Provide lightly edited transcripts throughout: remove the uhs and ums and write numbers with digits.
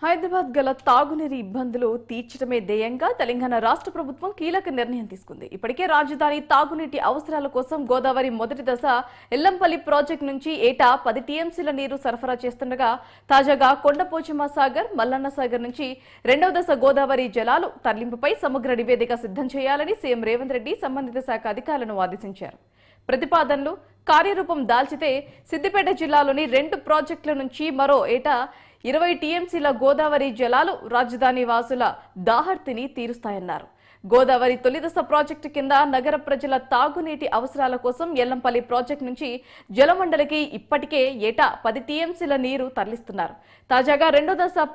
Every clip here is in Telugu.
హైదరాబాద్ గల తాగునీరు ఇబ్బందులు తీర్చడమే ధ్యేయంగా తెలంగాణ రాష్ట్ర ప్రభుత్వం కీలక నిర్ణయం తీసుకుంది. ఇప్పటికే రాజధాని తాగునీటి అవసరాల కోసం గోదావరి మొదటి దశ ఎల్లంపల్లి ప్రాజెక్టు నుంచి ఏటా 10 టీఎంసీల నీరు సరఫరా చేస్తుండగా తాజాగా కొండపోచమ్మ సాగర్, మల్లన్న సాగర్ నుంచి రెండవ దశ గోదావరి జలాలు తరలింపుపై సమగ్ర నివేదిక సిద్ధం చేయాలని సీఎం రేవంత్ రెడ్డి సంబంధిత శాఖ అధికారులను ఆదేశించారు. ప్రతిపాదనలు కార్యరూపం దాల్చితే సిద్దిపేట జిల్లాలోని 2 ప్రాజెక్టుల నుంచి మరో ఏటా 20 టీఎంసీల గోదావరి జలాలు రాజధాని వాసుల దాహర్తిని తీరుస్తాయన్నారు. గోదావరి తొలిదశ ప్రాజెక్టు కింద నగర ప్రజల తాగునీటి అవసరాల కోసం ఎల్లంపల్లి ప్రాజెక్టు నుంచి జలమండలికి ఇప్పటికే ఏటా 10 టీఎంసీల నీరు తరలిస్తున్నారు. తాజాగా రెండో దశ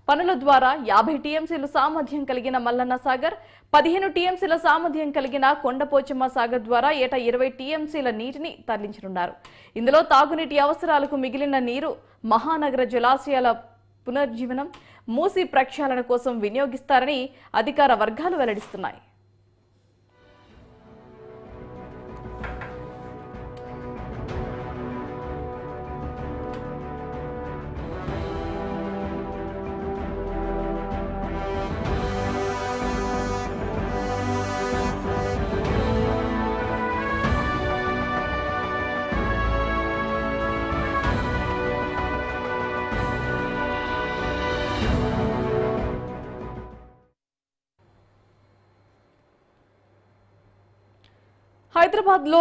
పనుల ద్వారా 50 టీఎంసీల సామర్థ్యం కలిగిన మల్లన్న సాగర్, 15 టీఎంసీల సామర్థ్యం కలిగిన కొండపోచమ్మ సాగర్ ద్వారా ఏటా 20 టీఎంసీల నీటిని తరలించనున్నారు. ఇందులో తాగునీటి అవసరాలకు మిగిలిన నీరు మహానగర జలాశయాల పునర్జీవనం, మూసి ప్రక్షాళన కోసం వినియోగిస్తారని అధికార వర్గాలు వెల్లడిస్తున్నాయి. హైదరాబాద్ లో